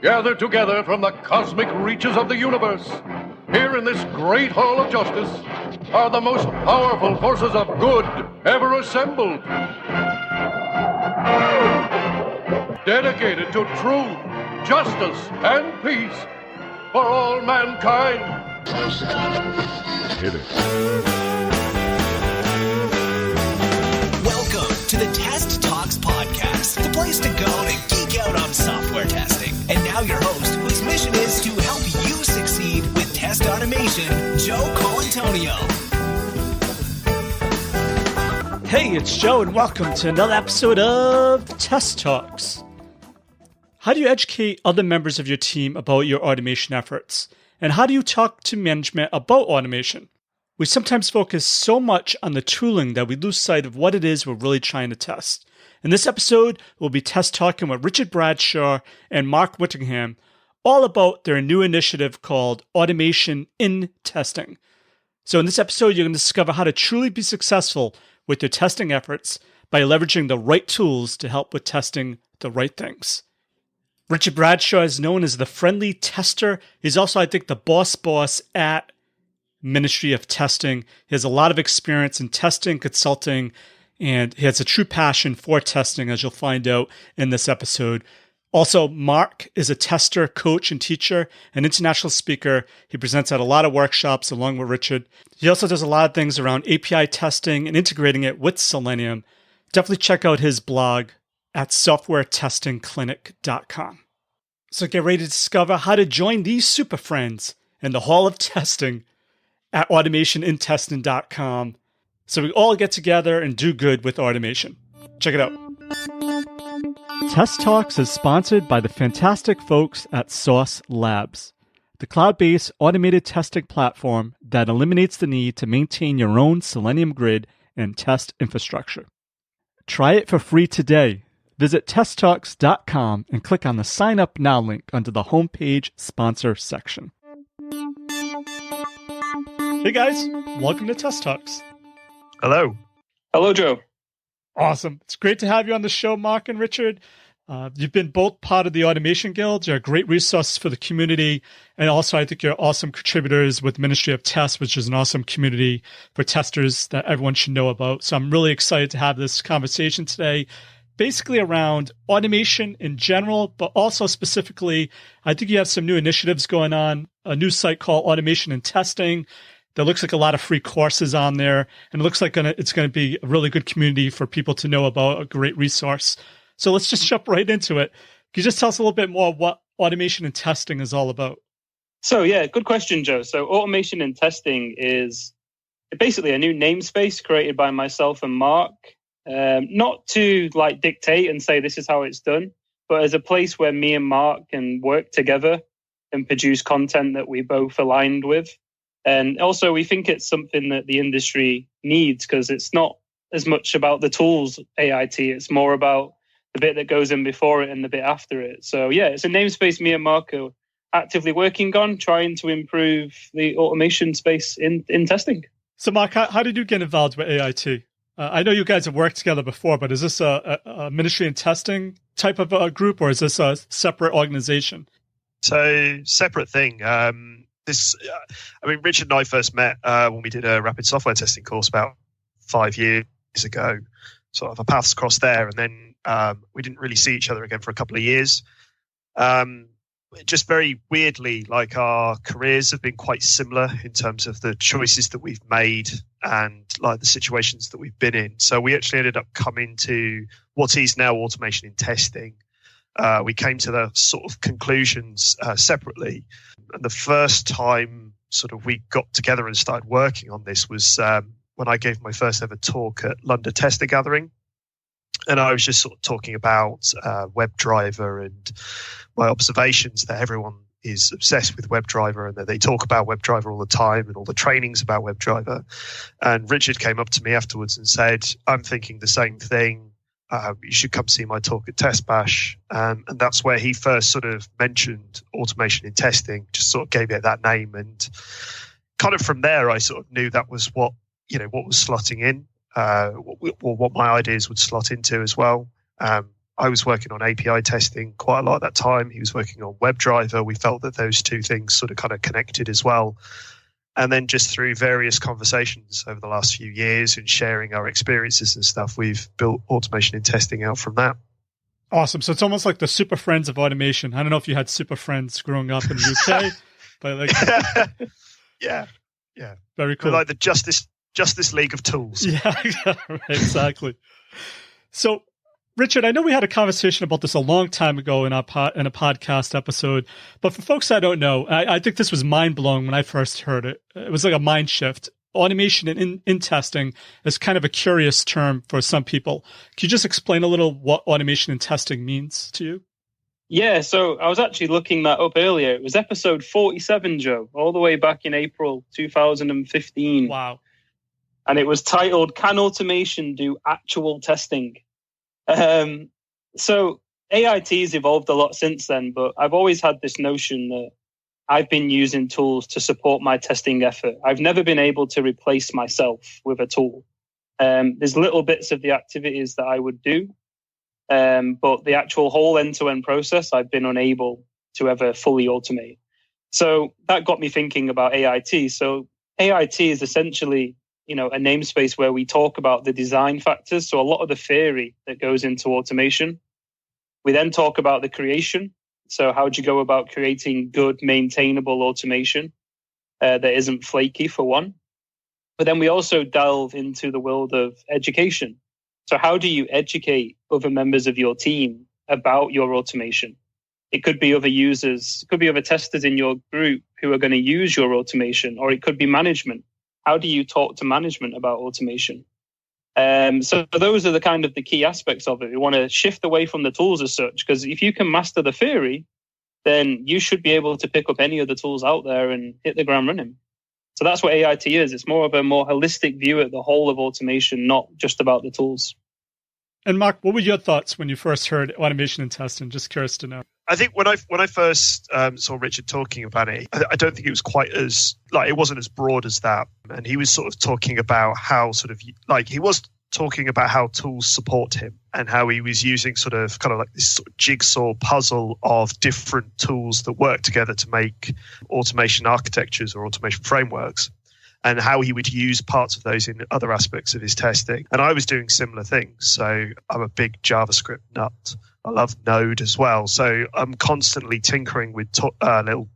gathered together from the cosmic reaches of the universe, here in this great hall of justice, are the most powerful forces of good ever assembled. Dedicated to truth, justice, and peace for all mankind. Hit it. Welcome to the Test Talks podcast, the place to go to geek out on software testing. And now your host, whose mission is to help you succeed with test automation, Joe Colantonio. Hey, it's Joe, and welcome to another episode of Test Talks. How do you educate other members of your team about your automation efforts? And how do you talk to management about automation? We sometimes focus so much on the tooling that we lose sight of what it is we're really trying to test. In this episode, we'll be test talking with Richard Bradshaw and Mark Winteringham all about their new initiative called Automation in Testing. So in this episode, you're going to discover how to truly be successful with your testing efforts by leveraging the right tools to help with testing the right things. Richard Bradshaw is known as the friendly tester. He's also, I think, the boss at Ministry of Testing. He has a lot of experience in testing, consulting, and he has a true passion for testing, as you'll find out in this episode. Also, Mark is a tester, coach, and teacher, an international speaker. He presents at a lot of workshops along with Richard. He also does a lot of things around API testing and integrating it with Selenium. Definitely check out his blog at softwaretestingclinic.com. So get ready to discover how to join these Superfriends in the Hall of Testing at automationintesting.com so we all get together and do good with automation. Check it out. Test Talks is sponsored by the fantastic folks at Sauce Labs, the cloud-based automated testing platform that eliminates the need to maintain your own Selenium grid and test infrastructure. Try it for free today. Visit testtalks.com and click on the Sign Up Now link under the homepage sponsor section. Hey guys, welcome to Test Talks. Hello. Hello, Joe. Awesome. It's great to have you on the show, Mark and Richard. You've been both part of the Automation Guild. You're a great resource for the community. And also, I think you're awesome contributors with Ministry of Test, which is an awesome community for testers that everyone should know about. So I'm really excited to have this conversation today, basically around automation in general, but also specifically, I think you have some new initiatives going on, a new site called Automation in Testing. There looks like a lot of free courses on there, and it looks like it's going to be a really good community for people to know about, a great resource. So let's just jump right into it. Can you just tell us a little bit more what automation and testing is all about? So yeah, good question, Joe. So automation and testing is basically a new namespace created by myself and Mark, not to like dictate and say this is how it's done, but as a place where me and Mark can work together and produce content that we both aligned with. And also we think it's something that the industry needs because it's not as much about the tools AIT, it's more about the bit that goes in before it and the bit after it. So yeah, it's a namespace me and Mark are actively working on, trying to improve the automation space in testing. So Mark, how did you get involved with AIT? I know you guys have worked together before, but is this a ministry and testing type of a group, or is this a separate organization? So separate thing. Richard and I first met when we did a rapid software testing course about 5 years ago. Sort of our paths crossed there, and then we didn't really see each other again for a couple of years. Just very weirdly, like our careers have been quite similar in terms of the choices that we've made and like the situations that we've been in. So we actually ended up coming to what is now automation in testing. We came to the sort of conclusions separately. And the first time sort of we got together and started working on this was when I gave my first ever talk at London Tester Gathering. And I was just sort of talking about WebDriver and my observations that everyone is obsessed with WebDriver and that they talk about WebDriver all the time and all the trainings about WebDriver. And Richard came up to me afterwards and said, I'm thinking the same thing. You should come see my talk at Test Bash. And that's where he first sort of mentioned automation in testing, just sort of gave it that name. And kind of from there, I sort of knew that was what was slotting in, what my ideas would slot into as well. I was working on API testing quite a lot at that time. He was working on WebDriver. We felt that those two things sort of kind of connected as well. And then just through various conversations over the last few years and sharing our experiences and stuff, we've built automation and testing out from that. Awesome. So it's almost like the Superfriends of automation. I don't know if you had Superfriends growing up in the UK, but like... Yeah. Very cool. We're like the Justice League of tools. Yeah, right, exactly. So, Richard, I know we had a conversation about this a long time ago in a podcast episode, but for folks that don't know, I think this was mind-blowing when I first heard it. It was like a mind shift. Automation in testing is kind of a curious term for some people. Can you just explain a little what automation in testing means to you? Yeah, so I was actually looking that up earlier. It was episode 47, Joe, all the way back in April 2015. Wow. And it was titled, Can Automation Do Actual Testing? So AIT has evolved a lot since then, but I've always had this notion that I've been using tools to support my testing effort. I've never been able to replace myself with a tool. There's little bits of the activities that I would do, but the actual whole end-to-end process, I've been unable to ever fully automate. So that got me thinking about AIT. So AIT is essentially, a namespace where we talk about the design factors. So a lot of the theory that goes into automation. We then talk about the creation. So how do you go about creating good, maintainable automation that isn't flaky, for one? But then we also delve into the world of education. So how do you educate other members of your team about your automation? It could be other users, it could be other testers in your group who are going to use your automation, or it could be management. How do you talk to management about automation? So those are the key aspects of it. We want to shift away from the tools as such, because if you can master the theory, then you should be able to pick up any of the tools out there and hit the ground running. So that's what AIT is. It's more of a more holistic view at the whole of automation, not just about the tools. And Mark, what were your thoughts when you first heard automation and testing? Just curious to know. I think when I first saw Richard talking about it, I don't think it was quite as, it wasn't as broad as that. And he was sort of talking about how he was talking about how tools support him and how he was using this sort of jigsaw puzzle of different tools that work together to make automation architectures or automation frameworks, and how he would use parts of those in other aspects of his testing. And I was doing similar things. So I'm a big JavaScript nut. I love Node as well. So I'm constantly tinkering with little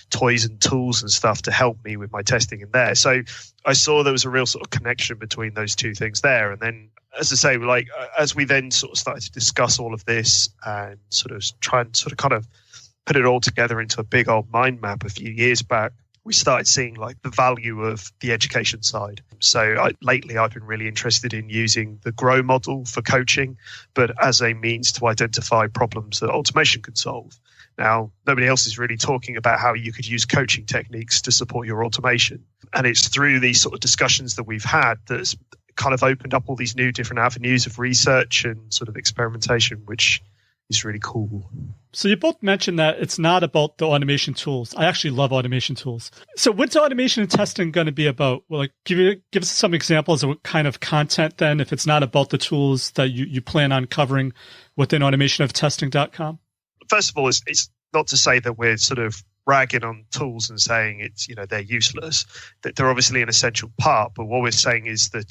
toys and tools and stuff to help me with my testing in there. So I saw there was a real sort of connection between those two things there. And then, as I say, as we then sort of started to discuss all of this and sort of try and kind of put it all together into a big old mind map a few years back, we started seeing the value of the education side. So lately I've been really interested in using the GROW model for coaching, but as a means to identify problems that automation could solve. Now, nobody else is really talking about how you could use coaching techniques to support your automation. And it's through these sort of discussions that we've had that's kind of opened up all these new different avenues of research and sort of experimentation, which is really cool. So you both mentioned that it's not about the automation tools. I actually love automation tools. So what's automation and testing going to be about? Well, give us some examples of what kind of content then, if it's not about the tools that you plan on covering within automationoftesting.com? First of all, it's not to say that we're sort of ragging on tools and saying it's, they're useless, that they're obviously an essential part. But what we're saying is that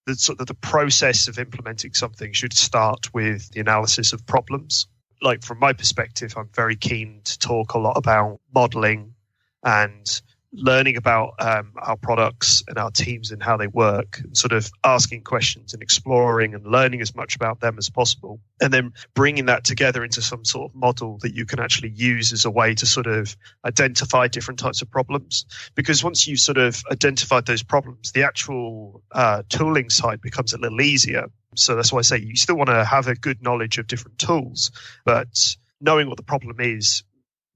the process of implementing something should start with the analysis of problems. From my perspective, I'm very keen to talk a lot about modeling and learning about our products and our teams and how they work, and sort of asking questions and exploring and learning as much about them as possible, and then bringing that together into some sort of model that you can actually use as a way to sort of identify different types of problems. Because once you've sort of identified those problems, the actual tooling side becomes a little easier. So that's why I say you still want to have a good knowledge of different tools, but knowing what the problem is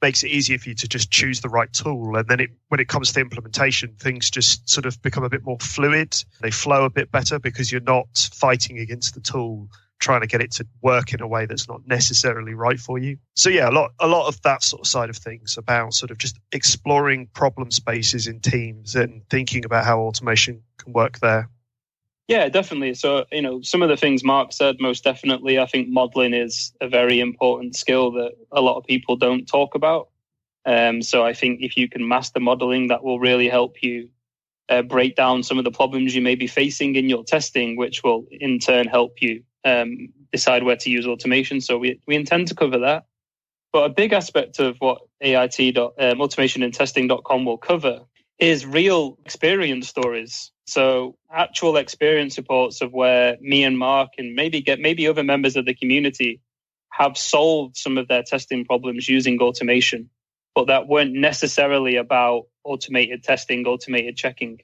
makes it easier for you to just choose the right tool. And then when it comes to implementation, things just sort of become a bit more fluid. They flow a bit better because you're not fighting against the tool, trying to get it to work in a way that's not necessarily right for you. So yeah, a lot of that sort of side of things about sort of just exploring problem spaces in teams and thinking about how automation can work there. Yeah, definitely. So, some of the things Mark said, most definitely, I think modeling is a very important skill that a lot of people don't talk about. So I think if you can master modeling, that will really help you break down some of the problems you may be facing in your testing, which will in turn help you decide where to use automation. So we intend to cover that. But a big aspect of what automationandtesting.com will cover is real experience stories. So actual experience reports of where me and Mark and maybe other members of the community have solved some of their testing problems using automation, but that weren't necessarily about automated testing, automated checking.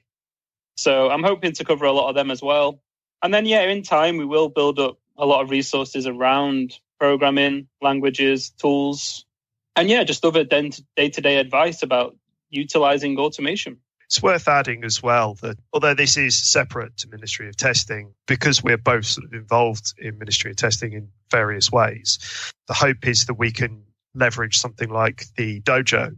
So I'm hoping to cover a lot of them as well. And then, in time, we will build up a lot of resources around programming, languages, tools, and just other day-to-day advice about utilizing automation. It's worth adding as well that although this is separate to Ministry of Testing, because we're both sort of involved in Ministry of Testing in various ways, the hope is that we can leverage something like the dojo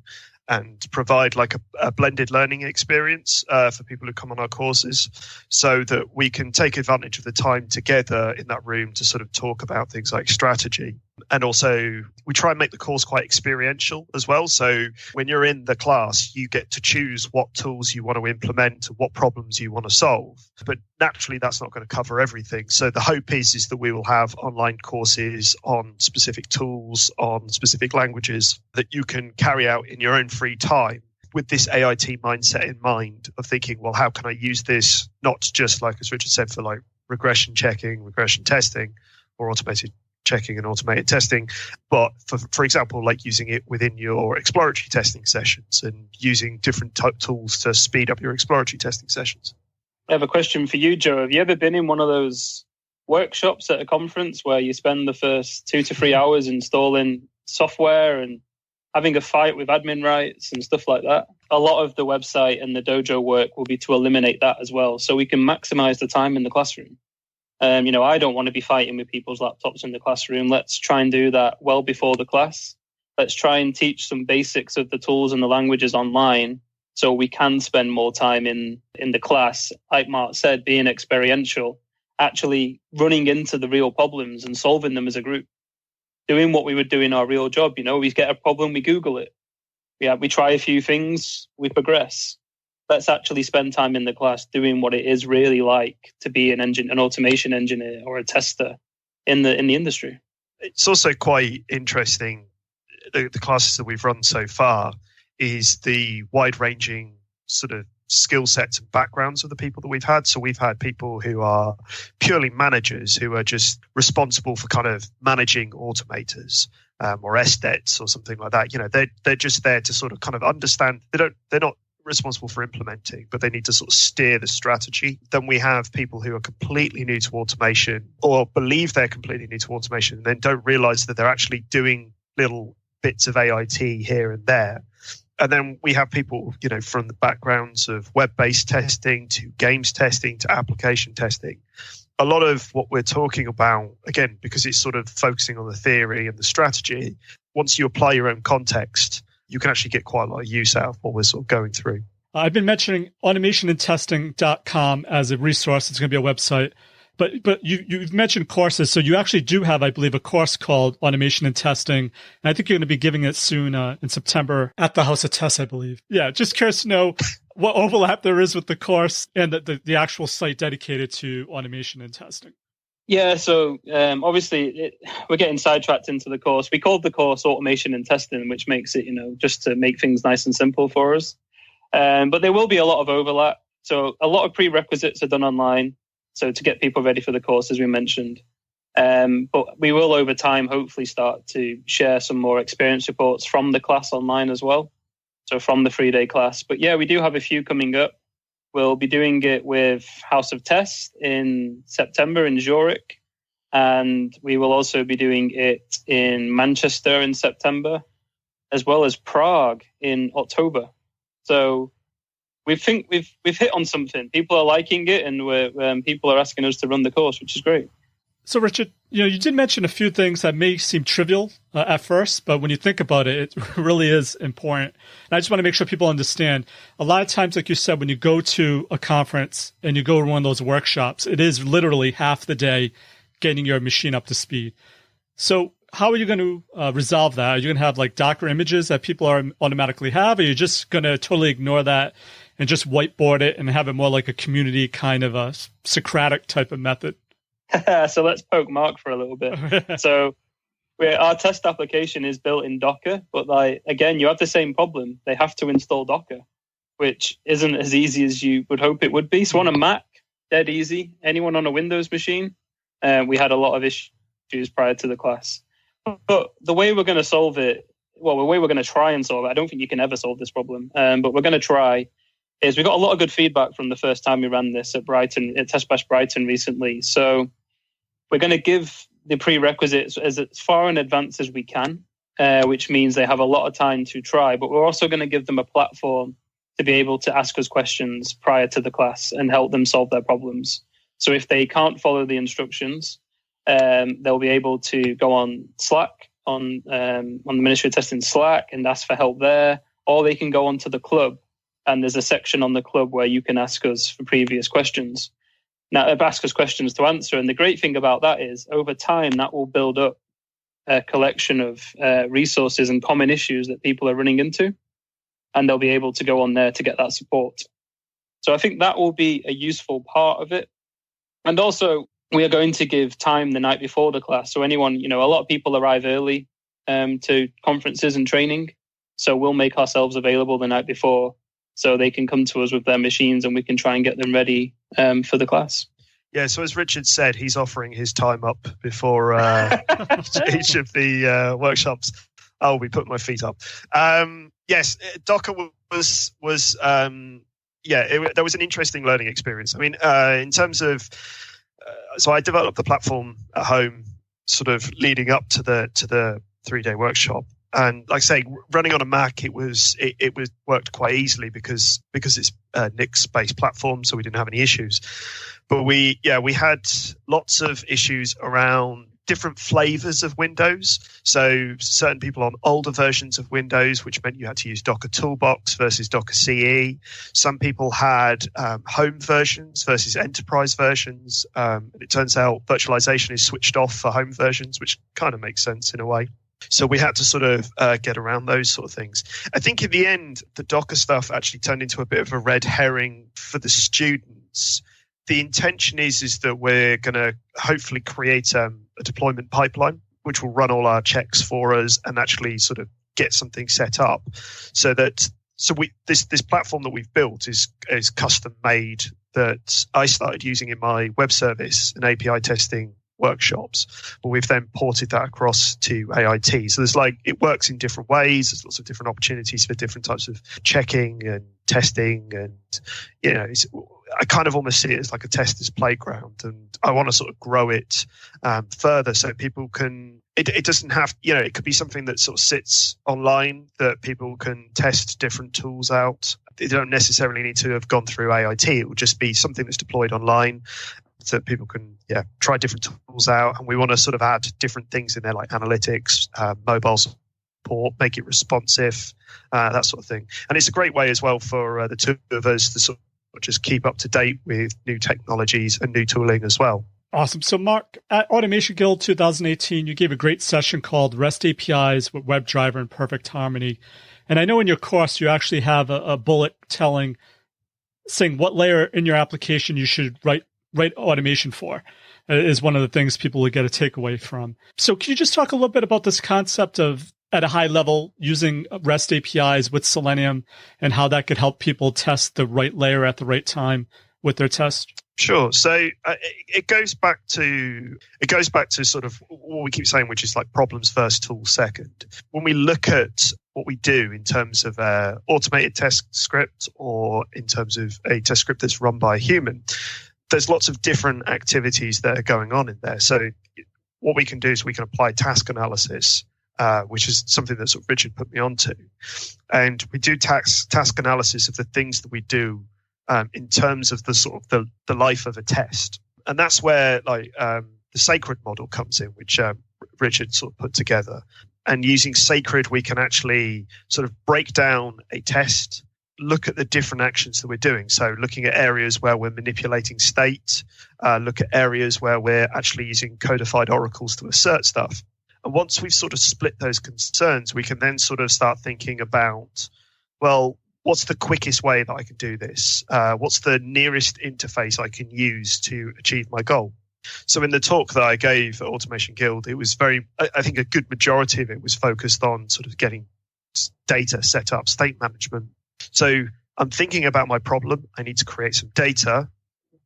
and provide like a blended learning experience for people who come on our courses, so that we can take advantage of the time together in that room to sort of talk about things like strategy. And also we try and make the course quite experiential as well. So when you're in the class, you get to choose what tools you want to implement, what problems you want to solve. But naturally, that's not going to cover everything. So the hope is that we will have online courses on specific tools, on specific languages that you can carry out in your own free time, with this AIT mindset in mind of thinking, well, how can I use this not just, like as Richard said, for like regression checking, regression testing, or automated checking and automated testing, but for example, like using it within your exploratory testing sessions and using different tools to speed up your exploratory testing sessions. I have a question for you, Joe. Have you ever been in one of those workshops at a conference where you spend the first 2 to 3 hours installing software and having a fight with admin rights and stuff like that? A lot of the website and the dojo work will be to eliminate that as well, so we can maximize the time in the classroom. I don't want to be fighting with people's laptops in the classroom. Let's try and do that well before the class. Let's try and teach some basics of the tools and the languages online so we can spend more time in the class. Like Mark said, being experiential, actually running into the real problems and solving them as a group. Doing what we would do in our real job. We get a problem, we Google it. We try a few things, we progress. Let's actually spend time in the class doing what it is really like to be an automation engineer or a tester in the industry. It's also quite interesting, the classes that we've run so far, is the wide-ranging sort of skill sets and backgrounds of the people that we've had. So we've had people who are purely managers, who are just responsible for kind of managing automators, or SDETs or something like that. They're just there to sort of kind of understand. They're not responsible for implementing, but they need to sort of steer the strategy. Then we have people who are completely new to automation, or believe they're completely new to automation, and then don't realize that they're actually doing little bits of AIT here and there. And then we have people, from the backgrounds of web-based testing to games testing to application testing. A lot of what we're talking about, again, because it's sort of focusing on the theory and the strategy, once you apply your own context, you can actually get quite a lot of use out of what we're sort of going through. I've been mentioning automationandtesting.com as a resource. It's going to be a website. But you've mentioned courses. So you actually do have, I believe, a course called Automation and Testing. And I think you're going to be giving it soon in September at the House of Tests, I believe. Yeah, just curious to know what overlap there is with the course and the actual site dedicated to automation and testing. Yeah, so obviously we're getting sidetracked into the course. We called the course Automation and Testing, which makes it, just to make things nice and simple for us. But there will be a lot of overlap. So a lot of prerequisites are done online. So to get people ready for the course, as we mentioned. But we will, over time, hopefully start to share some more experience reports from the class online as well. So from the 3-day class. But yeah, we do have a few coming up. We'll be doing it with House of Test in September in Zurich. And we will also be doing it in Manchester in September, as well as Prague in October. So we think we've hit on something. People are liking it, and people are asking us to run the course, which is great. So, Richard, You did mention a few things that may seem trivial at first, but when you think about it, it really is important. And I just want to make sure people understand. A lot of times, like you said, when you go to a conference and you go to one of those workshops, it is literally half the day getting your machine up to speed. So how are you going to resolve that? Are you going to have like Docker images that people automatically have? Or are you just going to totally ignore that and just whiteboard it and have it more like a community kind of a Socratic type of method? So let's poke Mark for a little bit. So our test application is built in Docker, but again, you have the same problem. They have to install Docker, which isn't as easy as you would hope it would be. So on a Mac, dead easy. Anyone on a Windows machine, we had a lot of issues prior to the class. But the way we're going to solve it, the way we're going to try and solve it, I don't think you can ever solve this problem, but we're going to try, is we got a lot of good feedback from the first time we ran this at Brighton, at Test Bash Brighton recently. So we're going to give the prerequisites as far in advance as we can, which means they have a lot of time to try. But we're also going to give them a platform to be able to ask us questions prior to the class and help them solve their problems. So if they can't follow the instructions, they'll be able to go on Slack, on the Ministry of Testing Slack, and ask for help there. Or they can go onto the club, and there's a section on the club where you can ask us for previous questions. Now, ask us questions to answer. And the great thing about that is, over time, that will build up a collection of resources and common issues that people are running into. And they'll be able to go on there to get that support. So I think that will be a useful part of it. And also, we are going to give time the night before the class. So anyone, a lot of people arrive early to conferences and training. So we'll make ourselves available the night before so they can come to us with their machines and we can try and get them ready for the class. Yeah, so as Richard said, he's offering his time up before each of the workshops. I'll be putting my feet up. Yes, Docker was there was an interesting learning experience. I mean, in terms of, so I developed the platform at home, sort of leading up to the 3-day workshop. And like I say, running on a Mac, it worked quite easily because it's a Nix-based platform, so we didn't have any issues. But we had lots of issues around different flavors of Windows. So certain people on older versions of Windows, which meant you had to use Docker Toolbox versus Docker CE. Some people had home versions versus enterprise versions. And it turns out virtualization is switched off for home versions, which kind of makes sense in a way. So we had to sort of get around those sort of things. I think in the end, the Docker stuff actually turned into a bit of a red herring for the students. The intention is that we're going to hopefully create a deployment pipeline, which will run all our checks for us and actually sort of get something set up so this platform that we've built is custom made, that I started using in my web service and API testing workshops, but we've then ported that across to AIT. So it works in different ways. There's lots of different opportunities for different types of checking and testing, and I kind of almost see it as like a tester's playground, and I want to sort of grow it further so people can. It doesn't have, it could be something that sort of sits online that people can test different tools out. They don't necessarily need to have gone through AIT. It will just be something that's deployed online, so that people can try different tools out. And we want to sort of add different things in there, like analytics, mobile support, make it responsive, that sort of thing. And it's a great way as well for the two of us to sort of just keep up to date with new technologies and new tooling as well. Awesome. So Mark, at Automation Guild 2018, you gave a great session called REST APIs with WebDriver and Perfect Harmony. And I know in your course, you actually have a bullet saying what layer in your application you should write automation for, is one of the things people would get a takeaway from. So can you just talk a little bit about this concept of, at a high level, using REST APIs with Selenium and how that could help people test the right layer at the right time with their test? Sure. So it goes back to sort of what we keep saying, which is like problems first, tools second. When we look at what we do in terms of automated test script or in terms of a test script that's run by a human, there's lots of different activities that are going on in there. So what we can do is we can apply task analysis, which is something that sort of Richard put me onto. And we do task analysis of the things that we do in terms of the sort of the life of a test. And that's where the sacred model comes in, which Richard sort of put together. And using sacred, we can actually sort of break down a test, look at the different actions that we're doing. So looking at areas where we're manipulating state, look at areas where we're actually using codified oracles to assert stuff. And once we've sort of split those concerns, we can then sort of start thinking about, well, what's the quickest way that I can do this? What's the nearest interface I can use to achieve my goal? So in the talk that I gave at Automation Guild, it was I think a good majority of it was focused on sort of getting data set up, state management. So I'm thinking about my problem. I need to create some data.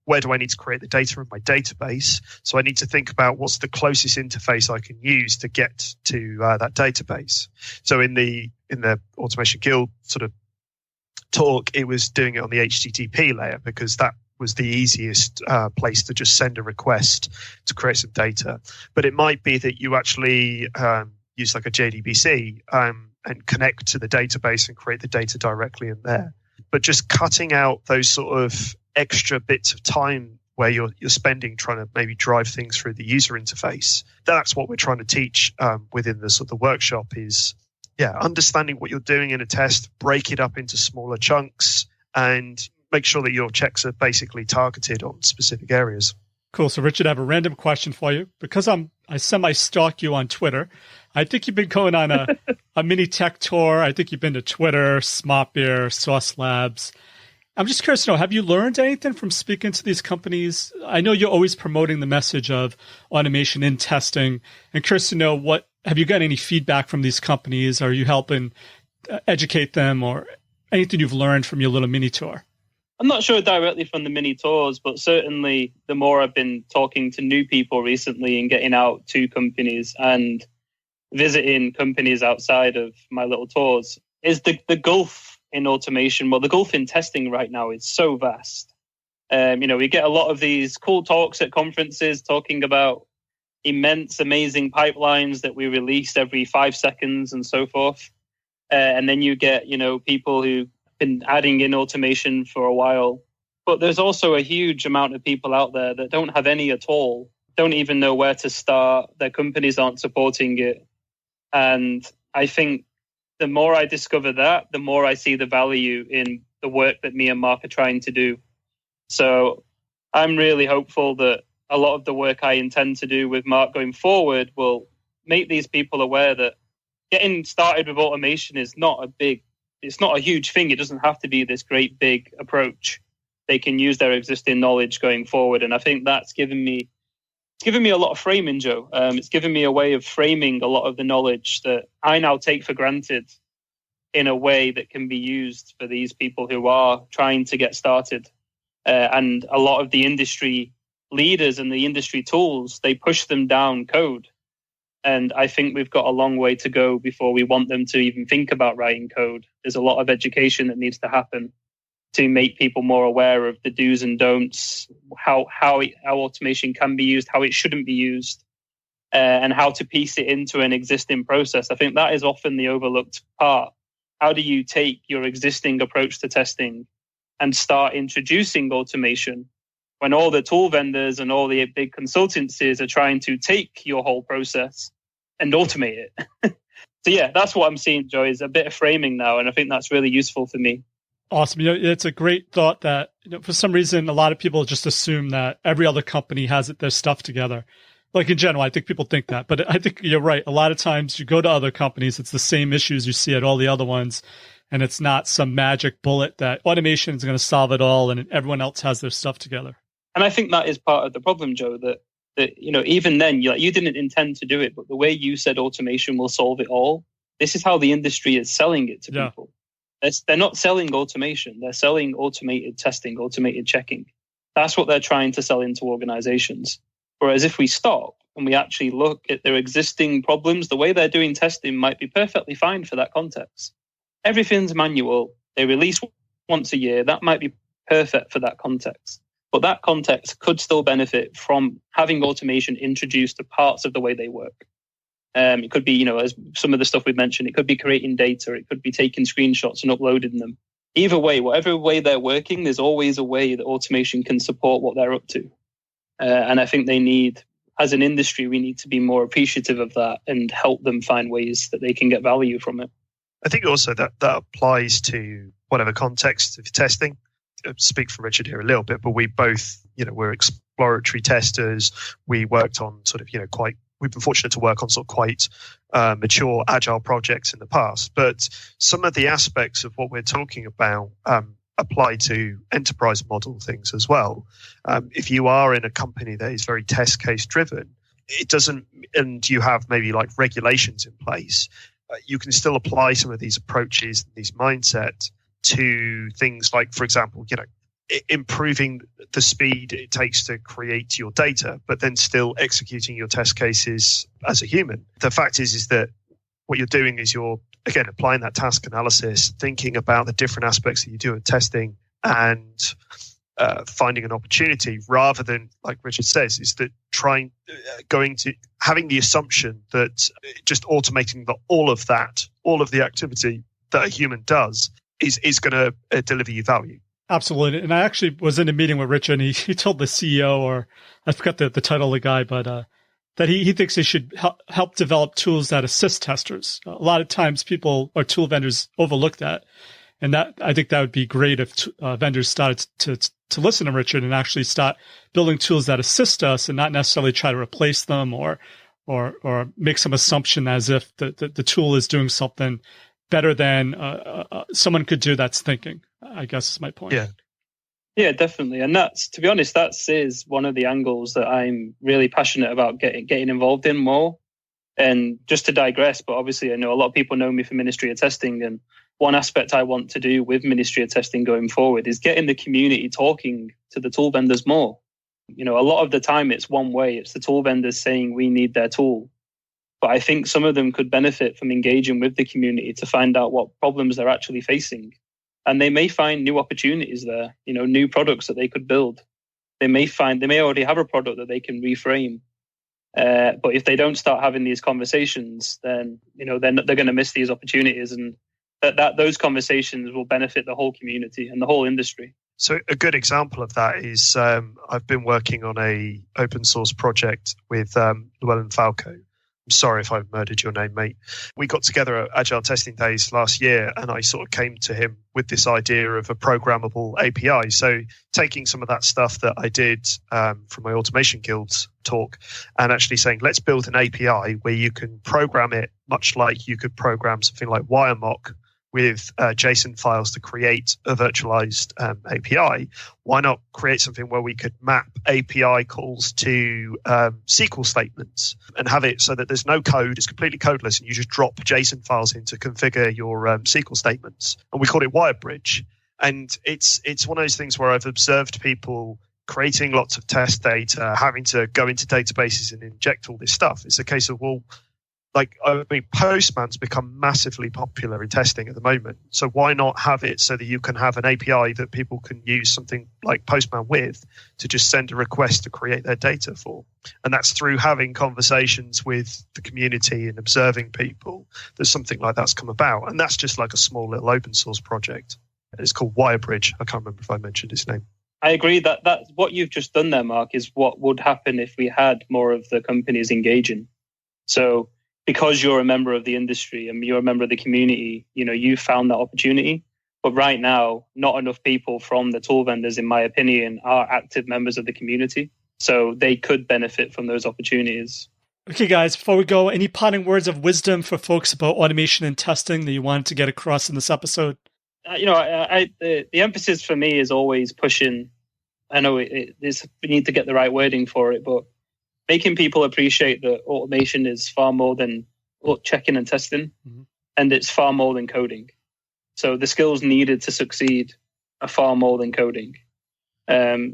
Where do I need to create the data in my database? So I need to think about what's the closest interface I can use to get to that database. So in the Automation Guild sort of talk, it was doing it on the HTTP layer because that was the easiest place to just send a request to create some data. But it might be that you actually use like a JDBC and connect to the database and create the data directly in there. But just cutting out those sort of extra bits of time where you're spending trying to maybe drive things through the user interface. That's what we're trying to teach within the sort of workshop is, understanding what you're doing in a test, break it up into smaller chunks, and make sure that your checks are basically targeted on specific areas. Cool. So, Richard, I have a random question for you. Because I semi-stalk you on Twitter, I think you've been going on a mini tech tour. I think you've been to Twitter, SmartBear, Sauce Labs. I'm just curious to know, have you learned anything from speaking to these companies? I know you're always promoting the message of automation in testing. I'm curious to know, have you got any feedback from these companies? Are you helping educate them or anything you've learned from your little mini tour? I'm not sure directly from the mini tours, but certainly the more I've been talking to new people recently and getting out to companies and visiting companies outside of my little tours, is the gulf in automation. Well, the gulf in testing right now is so vast. We get a lot of these cool talks at conferences talking about immense, amazing pipelines that we release every 5 seconds and so forth. And then you get, people who've been adding in automation for a while. But there's also a huge amount of people out there that don't have any at all, don't even know where to start. Their companies aren't supporting it. And I think the more I discover that, the more I see the value in the work that me and Mark are trying to do. So I'm really hopeful that a lot of the work I intend to do with Mark going forward will make these people aware that getting started with automation is it's not a huge thing. It doesn't have to be this great big approach. They can use their existing knowledge going forward. And I think that's given me a lot of framing, Joe. It's given me a way of framing a lot of the knowledge that I now take for granted in a way that can be used for these people who are trying to get started. And a lot of the industry leaders and the industry tools, they push them down code. And I think we've got a long way to go before we want them to even think about writing code. There's a lot of education that needs to happen to make people more aware of the do's and don'ts, how automation can be used, how it shouldn't be used, and how to piece it into an existing process. I think that is often the overlooked part. How do you take your existing approach to testing and start introducing automation when all the tool vendors and all the big consultancies are trying to take your whole process and automate it? So yeah, that's what I'm seeing, Joe, is a bit of framing now. And I think that's really useful for me. Awesome. It's a great thought that, for some reason, a lot of people just assume that every other company has their stuff together. Like in general, I think people think that, but I think you're right. A lot of times you go to other companies, it's the same issues you see at all the other ones. And it's not some magic bullet that automation is going to solve it all and everyone else has their stuff together. And I think that is part of the problem, Joe, that even then you didn't intend to do it, but the way you said automation will solve it all, this is how the industry is selling it to people. They're not selling automation. They're selling automated testing, automated checking. That's what they're trying to sell into organizations. Whereas if we stop and we actually look at their existing problems, the way they're doing testing might be perfectly fine for that context. Everything's manual. They release once a year. That might be perfect for that context. But that context could still benefit from having automation introduced to parts of the way they work. It could be, as some of the stuff we mentioned, it could be creating data. It could be taking screenshots and uploading them. Either way, whatever way they're working, there's always a way that automation can support what they're up to. And I think they need as an industry, we need to be more appreciative of that and help them find ways that they can get value from it. I think also that applies to whatever context of testing. I speak for Richard here a little bit, but we both, we're exploratory testers. We worked on we've been fortunate to work on sort of quite mature agile projects in the past. But some of the aspects of what we're talking about apply to enterprise model things as well. If you are in a company that is very test case driven, it doesn't, and you have maybe like regulations in place, you can still apply some of these approaches, these mindset to things like, for example, improving the speed it takes to create your data, but then still executing your test cases as a human. The fact is that what you're doing is you're, again, applying that task analysis, thinking about the different aspects that you do in testing and finding an opportunity, rather than, like Richard says, is that having the assumption that just automating all of the activity that a human does is going to deliver you value. Absolutely. And I actually was in a meeting with Richard, and he told the CEO, or I forgot the title of the guy, but that he thinks they should help develop tools that assist testers. A lot of times people or tool vendors overlook that. And that, I think that would be great if vendors started to listen to Richard and actually start building tools that assist us and not necessarily try to replace them or make some assumption as if the tool is doing something better than someone could do that's thinking, I guess is my point. Yeah, definitely. And that's, to be honest, that is one of the angles that I'm really passionate about getting involved in more. And just to digress, but obviously I know a lot of people know me for Ministry of Testing, and one aspect I want to do with Ministry of Testing going forward is getting the community talking to the tool vendors more. A lot of the time it's one way. It's the tool vendors saying we need their tool. But I think some of them could benefit from engaging with the community to find out what problems they're actually facing. And they may find new opportunities there, new products that they could build. They may already have a product that they can reframe. But if they don't start having these conversations, then, they're going to miss these opportunities. And those conversations will benefit the whole community and the whole industry. So a good example of that is I've been working on a open source project with Llewellyn Falco. I'm sorry if I've murdered your name, mate. We got together at Agile Testing Days last year, and I sort of came to him with this idea of a programmable API. So taking some of that stuff that I did from my Automation Guild's talk and actually saying, let's build an API where you can program it much like you could program something like WireMock with JSON files to create a virtualized API. Why not create something where we could map API calls to SQL statements and have it so that there's no code, it's completely codeless, and you just drop JSON files in to configure your SQL statements. And we called it Wirebridge. And it's one of those things where I've observed people creating lots of test data, having to go into databases and inject all this stuff. It's a case of, Postman's become massively popular in testing at the moment. So why not have it so that you can have an API that people can use something like Postman with to just send a request to create their data for? And that's through having conversations with the community and observing people that something like that's come about. And that's just like a small little open source project. It's called Wirebridge. I can't remember if I mentioned its name. I agree that what you've just done there, Mark, is what would happen if we had more of the companies engaging. So because you're a member of the industry and you're a member of the community, you found that opportunity. But right now, not enough people from the tool vendors, in my opinion, are active members of the community. So they could benefit from those opportunities. Okay, guys, before we go, any parting words of wisdom for folks about automation and testing that you wanted to get across in this episode? The emphasis for me is always pushing. I know we need to get the right wording for it, but making people appreciate that automation is far more than checking and testing, and it's far more than coding. So the skills needed to succeed are far more than coding.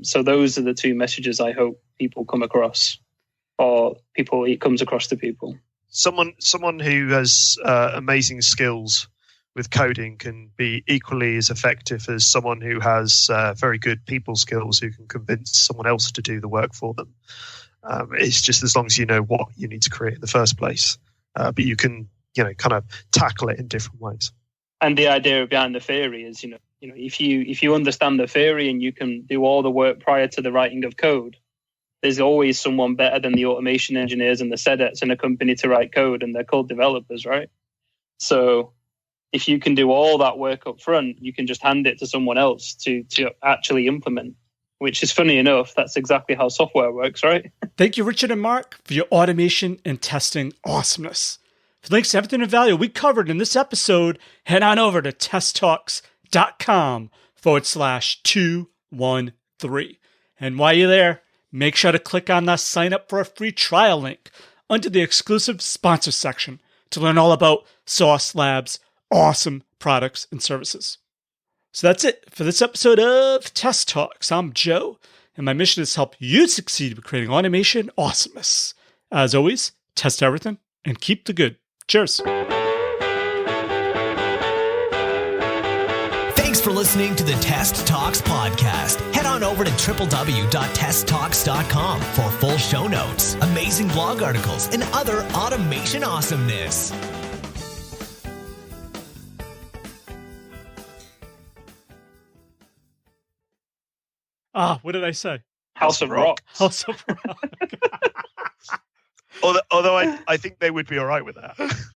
So those are the two messages I hope people come across, or it comes across to people. Someone who has amazing skills with coding can be equally as effective as someone who has very good people skills who can convince someone else to do the work for them. It's just as long as you know what you need to create in the first place, but you can, kind of tackle it in different ways. And the idea behind the theory is, if you understand the theory and you can do all the work prior to the writing of code, there's always someone better than the automation engineers and the SEDETs in a company to write code, and they're called developers, right? So if you can do all that work up front, you can just hand it to someone else to actually implement, which is funny enough. That's exactly how software works, right? Thank you, Richard and Mark, for your automation and testing awesomeness. For links to everything of value we covered in this episode, head on over to testtalks.com/213. And while you're there, make sure to click on the sign up for a free trial link under the exclusive sponsor section to learn all about Sauce Labs' awesome products and services. So that's it for this episode of Test Talks. I'm Joe, and my mission is to help you succeed with creating automation awesomeness. As always, test everything and keep the good. Cheers. Thanks for listening to the Test Talks podcast. Head on over to www.testtalks.com for full show notes, amazing blog articles, and other automation awesomeness. What did I say? House of Rock. House of Rock. Although I think they would be all right with that.